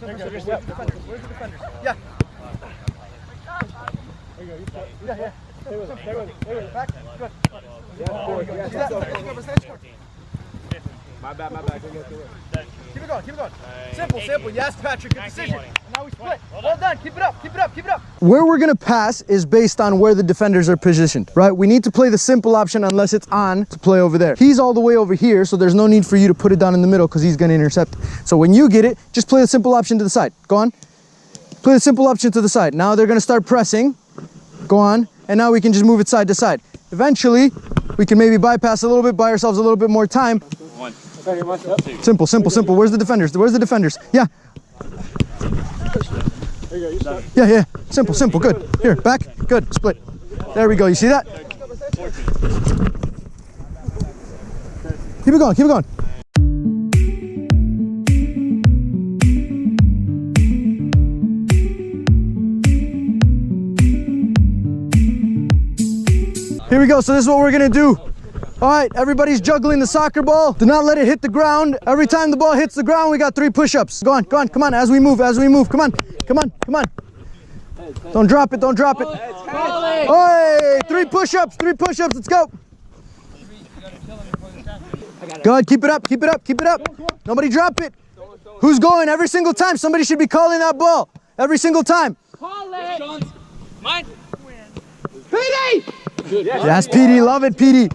Where's the defenders? Yeah. There you go. Yeah. Stay with it. Back. Good. My bad. Keep it going. Simple. Yes, Patrick, good decision. Now we split. Well done. Keep it up. Where we're gonna pass is based on where the defenders are positioned, right? We need to play the simple option unless it's on to play over there. He's all the way over here, so there's no need for you to put it down in the middle because he's gonna intercept. So when you get it, just play the simple option to the side. Go on. Play the simple option to the side. Now they're gonna start pressing. Go on. And now we can just move it side to side. Eventually, we can maybe bypass a little bit, buy ourselves a little bit more time. Simple. Where's the defenders? Yeah. There you go. Yeah. Simple. Good. Here, back. Good. Split. There we go. You see that? Keep it going. Here we go. So this is what we're gonna do. All right, everybody's juggling the soccer ball. Do not let it hit the ground. Every time the ball hits the ground, we got 3 push-ups. Go on, come on, as we move. Come on. Don't drop it. Hey, 3 push-ups, let's go. Good, keep it up. Nobody drop it. Who's going every single time? Somebody should be calling that ball every single time. Call it. Mine. PD! Yes, PD, love it, PD.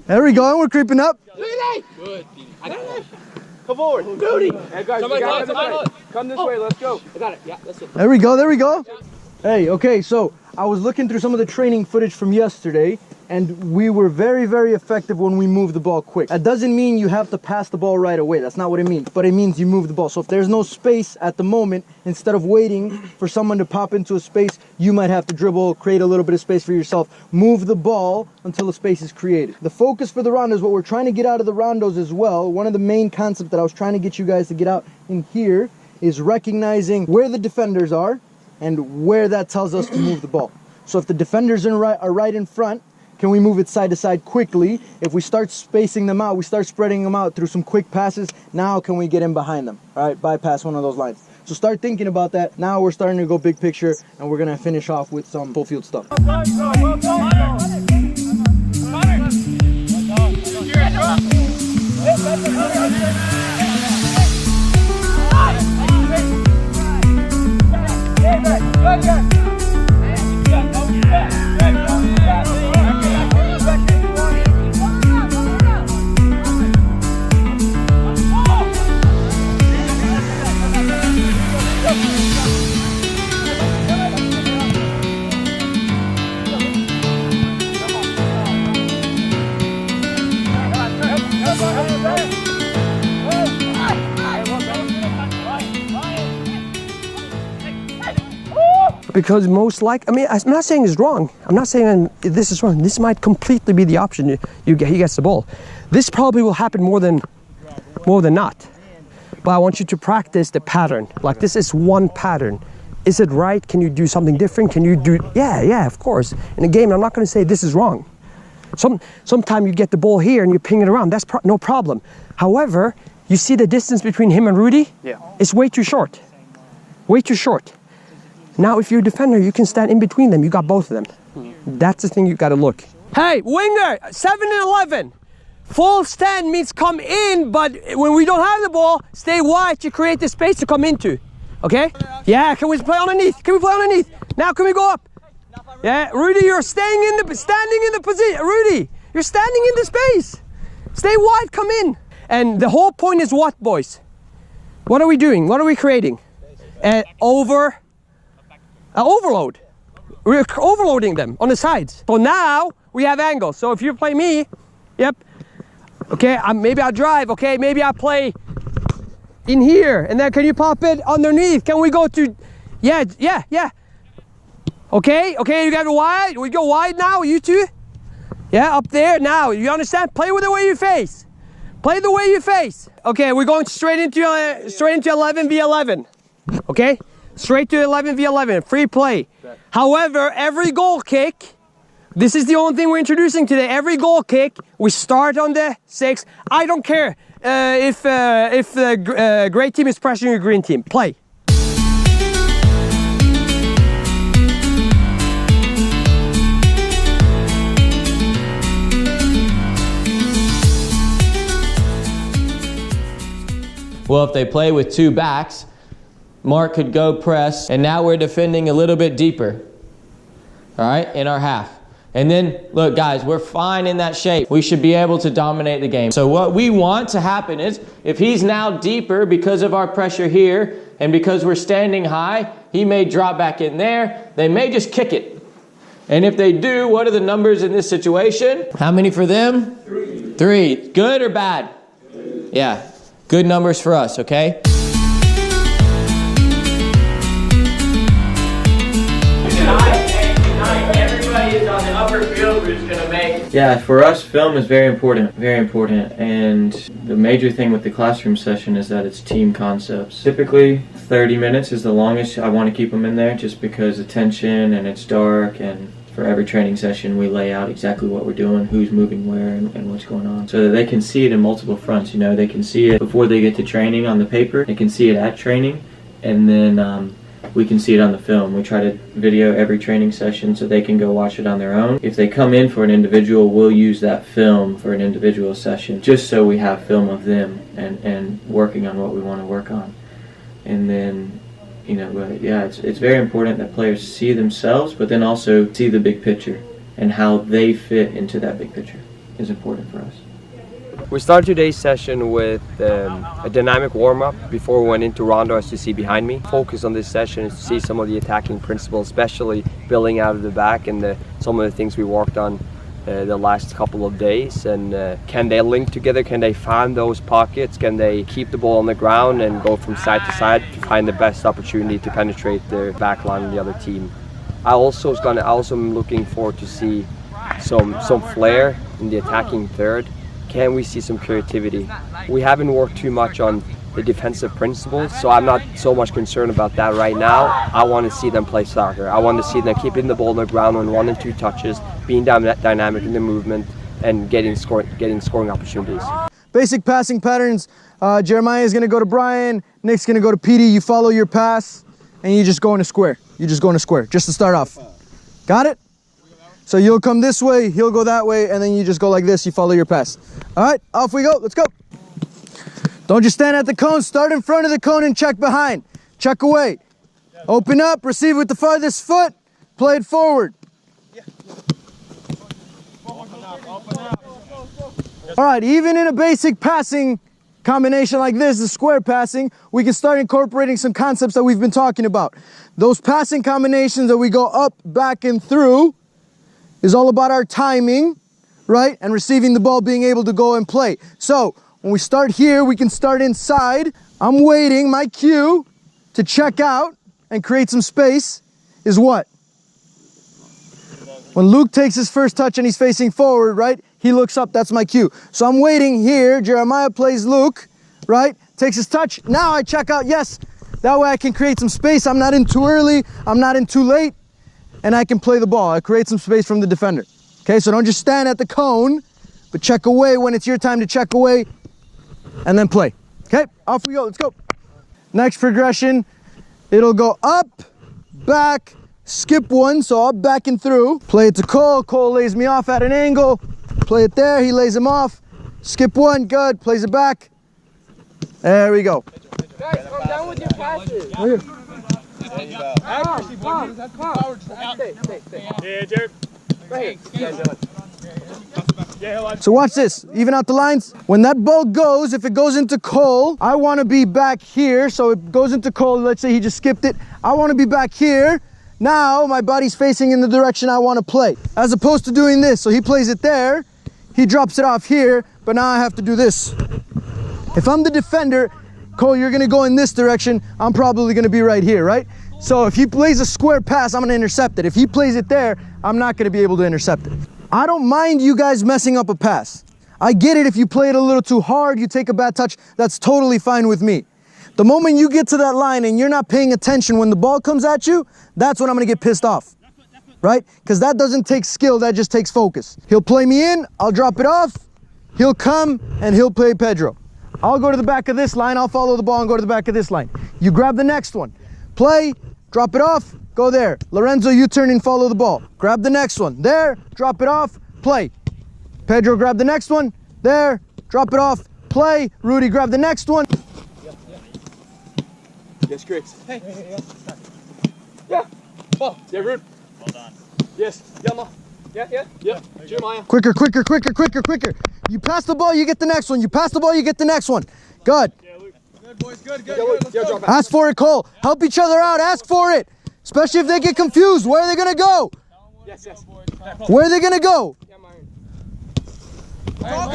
There we go, and we're creeping up. PD! Good, PD. I got it. Come forward. Beauty! Hey guys, come this way, let's go. I got it, yeah, that's it. There we go. Hey, okay, so I was looking through some of the training footage from yesterday, and we were very, very effective when we moved the ball quick. That doesn't mean you have to pass the ball right away. That's not what it means. But it means you move the ball. So if there's no space at the moment, instead of waiting for someone to pop into a space, you might have to dribble, create a little bit of space for yourself. Move the ball until a space is created. The focus for the rondos, what we're trying to get out of the rondos as well, one of the main concepts that I was trying to get you guys to get out in here is recognizing where the defenders are and where that tells us to move the ball. So if the defenders are right in front, can we move it side to side quickly? If we start spacing them out, we start spreading them out through some quick passes, now can we get in behind them? All right, bypass one of those lines. So start thinking about that. Now we're starting to go big picture, and we're gonna finish off with some full field stuff. Because most like, I mean, I'm not saying it's wrong. I'm not saying this is wrong. This might completely be the option. He gets the ball. This probably will happen more than not. But I want you to practice the pattern. Like, this is one pattern. Is it right? Can you do something different? Can you do? Yeah, of course. In a game, I'm not going to say this is wrong. Sometime you get the ball here and you ping it around. That's no problem. However, you see the distance between him and Rudy? Yeah. It's way too short. Way too short. Now, if you're a defender, you can stand in between them. You got both of them. That's the thing you got to look. Hey, winger, 7 and 11. Full stand means come in, but when we don't have the ball, stay wide to create the space to come into. Okay? Yeah, can we play underneath? Now, can we go up? Yeah, Rudy, you're standing in the position. Rudy, you're standing in the space. Stay wide, come in. And the whole point is what, boys? What are we doing? What are we creating? Overload. We're overloading them on the sides. So now we have angles. So if you play me, yep. Okay, maybe I'll drive. Okay, maybe I'll play in here. And then can you pop it underneath? Can we go to, yeah. Okay, you got to wide. We go wide now, you two. Yeah, up there. Now, you understand? Play with the way you face. Play the way you face. Okay, we're going straight into 11v11. Okay? Straight to 11v11, free play. However, every goal kick, this is the only thing we're introducing today. Every goal kick, we start on the 6. I don't care if the gray team is pressuring a green team. Play. Well, if they play with 2 backs, Mark could go press, and now we're defending a little bit deeper, all right, in our half. And then, look, guys, we're fine in that shape. We should be able to dominate the game. So what we want to happen is, if he's now deeper because of our pressure here, and because we're standing high, he may drop back in there. They may just kick it. And if they do, what are the numbers in this situation? How many for them? 3. 3. Good or bad? Good. Yeah, good numbers for us, okay? Everybody is on the upper field. We're just gonna make. Yeah, for us, film is very important, and the major thing with the classroom session is that it's team concepts. Typically, 30 minutes is the longest. I want to keep them in there just because attention and it's dark, and for every training session we lay out exactly what we're doing, who's moving where, and what's going on, so that they can see it in multiple fronts. You know, they can see it before they get to training on the paper, they can see it at training, and then we can see it on the film. We try to video every training session so they can go watch it on their own. If they come in for an individual, we'll use that film for an individual session, just so we have film of them and working on what we want to work on. And then, you know, yeah, it's very important that players see themselves, but then also see the big picture, and how they fit into that big picture is important for us. We started today's session with a dynamic warm-up before we went into rondo, as you see behind me. Focus on this session is to see some of the attacking principles, especially building out of the back, and some of the things we worked on the last couple of days. And can they link together? Can they find those pockets? Can they keep the ball on the ground and go from side to side to find the best opportunity to penetrate the back line of the other team? I also am looking forward to see some flair in the attacking third. Can we see some creativity? We haven't worked too much on the defensive principles, so I'm not so much concerned about that right now. I want to see them play soccer. I want to see them keeping the ball on the ground on 1 and 2 touches, being dynamic in the movement, and getting scoring opportunities. Basic passing patterns. Jeremiah is going to go to Brian. Nick's going to go to Petey. You follow your pass, and you just go in a square. You just go in a square, just to start off. Got it? So you'll come this way, he'll go that way, and then you just go like this, you follow your pass. All right, off we go, let's go. Don't just stand at the cone, start in front of the cone and check behind. Check away. Open up, receive with the farthest foot, play it forward. All right, even in a basic passing combination like this, the square passing, we can start incorporating some concepts that we've been talking about. Those passing combinations that we go up, back, and through is all about our timing, right? And receiving the ball, being able to go and play. So when we start here, we can start inside. I'm waiting. My cue to check out and create some space is what? When Luke takes his first touch and he's facing forward, right? He looks up, that's my cue. So I'm waiting here. Jeremiah plays Luke, right? Takes his touch. Now I check out, yes. That way I can create some space. I'm not in too early. I'm not in too late. And I can play the ball. I create some space from the defender. Okay, so don't just stand at the cone, but check away when it's your time to check away, and then play. Okay, off we go, let's go. Next progression, it'll go up, back, skip one, so up, back, and through. Play it to Cole, Cole lays me off at an angle. Play it there, he lays him off. Skip one, good, plays it back. There we go. Guys, calm down with your passes. Right here. There you go. Accuracy, boy. Stay. Yeah, Jared. Right here. So watch this, even out the lines. When that ball goes, if it goes into Cole, I want to be back here. So it goes into Cole, let's say he just skipped it. I want to be back here. Now my body's facing in the direction I want to play, as opposed to doing this. So he plays it there, he drops it off here, but now I have to do this. If I'm the defender, Cole, you're gonna go in this direction, I'm probably gonna be right here, right? So if he plays a square pass, I'm gonna intercept it. If he plays it there, I'm not gonna be able to intercept it. I don't mind you guys messing up a pass. I get it if you play it a little too hard, you take a bad touch, that's totally fine with me. The moment you get to that line and you're not paying attention when the ball comes at you, that's when I'm gonna get pissed off, right? Because that doesn't take skill, that just takes focus. He'll play me in, I'll drop it off, he'll come, and he'll play Pedro. I'll go to the back of this line, I'll follow the ball and go to the back of this line. You grab the next one. Play, drop it off, go there. Lorenzo, you turn and follow the ball. Grab the next one. There, drop it off, play. Pedro, grab the next one. There, drop it off, play. Rudy, grab the next one. Yes, Griggs. Hey. Yeah. Ball. Yeah, Rude. Well done. Yes. Yama. Yeah. Jeremiah. Quicker. You pass the ball, you get the next one. You pass the ball, you get the next one. Good. Yeah, Luke. Good, boys. Good. Let's go. Ask for it, Cole. Help each other out. Ask for it. Especially if they get confused. Where are they going to go? Yes. Where are they going to go?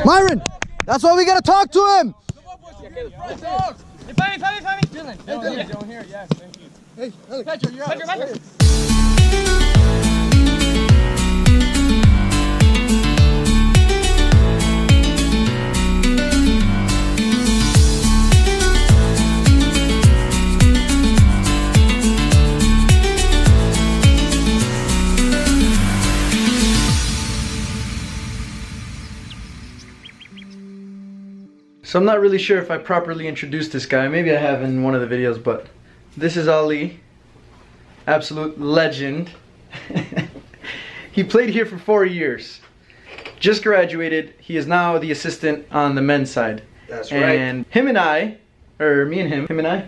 Myron. That's why we got to talk to him. Find me. Down here. Yes, thank you. Hey, Pedro, you're up. Pedro. So I'm not really sure if I properly introduced this guy. Maybe I have in one of the videos, but this is Ali. Absolute legend. He played here for 4 years. Just graduated. He is now the assistant on the men's side. That's right. And him and I, or me and him,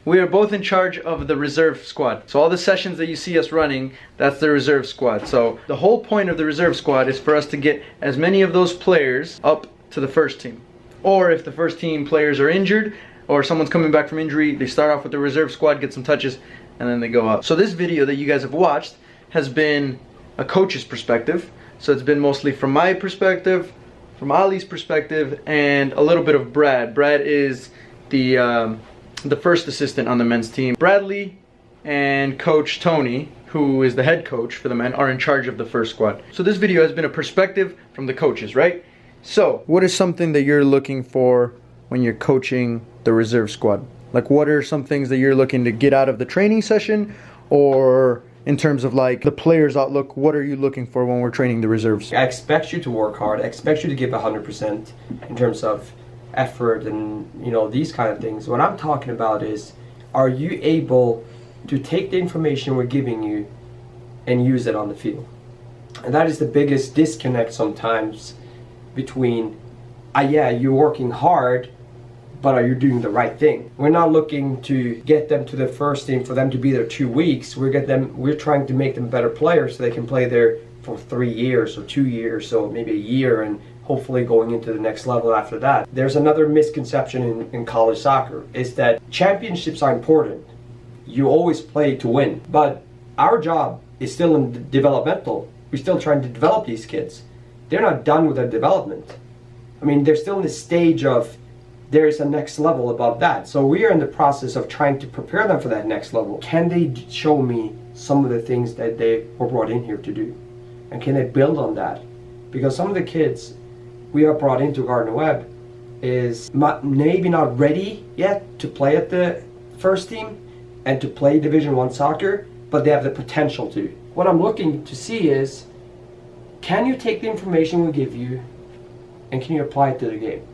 we are both in charge of the reserve squad. So all the sessions that you see us running, that's the reserve squad. So the whole point of the reserve squad is for us to get as many of those players up to the first team. Or if the first team players are injured or someone's coming back from injury, they start off with the reserve squad, get some touches, and then they go up. So this video that you guys have watched has been a coach's perspective. So it's been mostly from my perspective, from Ali's perspective, and a little bit of Brad. Brad is the first assistant on the men's team. Bradley and Coach Tony, who is the head coach for the men, are in charge of the first squad. So this video has been a perspective from the coaches, right? So, what is something that you're looking for when you're coaching the reserve squad? Like, what are some things that you're looking to get out of the training session? Or in terms of like the player's outlook, what are you looking for when we're training the reserves? I expect you to work hard. I expect you to give 100% in terms of effort and, you know, these kind of things. What I'm talking about is, are you able to take the information we're giving you and use it on the field? And that is the biggest disconnect sometimes between, yeah, you're working hard, but are you doing the right thing? We're not looking to get them to the first team for them to be there 2 weeks. We're trying to make them better players so they can play there for 3 years or 2 years, so maybe a year, and hopefully going into the next level after that. There's another misconception in college soccer, is that championships are important. You always play to win, but our job is still in developmental. We're still trying to develop these kids. They're not done with their development. I mean, they're still in the stage of there is a next level above that. So we are in the process of trying to prepare them for that next level. Can they show me some of the things that they were brought in here to do? And can they build on that? Because some of the kids we have brought into Gardner Webb is maybe not ready yet to play at the first team and to play Division I soccer, but they have the potential to. What I'm looking to see is, can you take the information we give you and can you apply it to the game?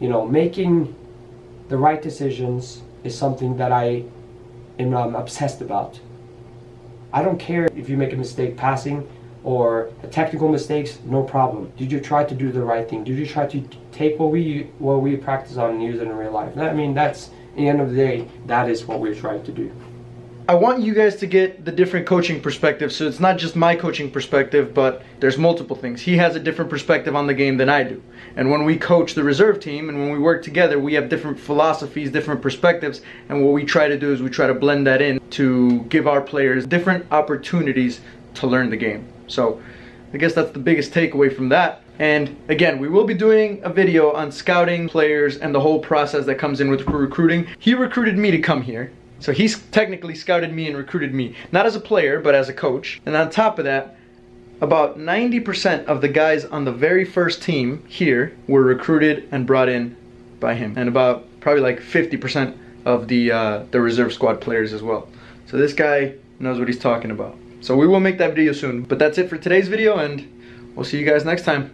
You know, making the right decisions is something that I am obsessed about. I don't care if you make a mistake passing or a technical mistakes, no problem. Did you try to do the right thing? Did you try to take what we practice on and use it in real life? I mean, that's, at the end of the day, that is what we're trying to do. I want you guys to get the different coaching perspectives, so it's not just my coaching perspective, but there's multiple things. He has a different perspective on the game than I do. And when we coach the reserve team and when we work together, we have different philosophies, different perspectives, and what we try to do is we try to blend that in to give our players different opportunities to learn the game. So I guess that's the biggest takeaway from that. And again, we will be doing a video on scouting players and the whole process that comes in with recruiting. He recruited me to come here. So he's technically scouted me and recruited me, not as a player, but as a coach. And on top of that, about 90% of the guys on the very first team here were recruited and brought in by him. And about probably like 50% of the reserve squad players as well. So this guy knows what he's talking about. So we will make that video soon. But that's it for today's video, and we'll see you guys next time.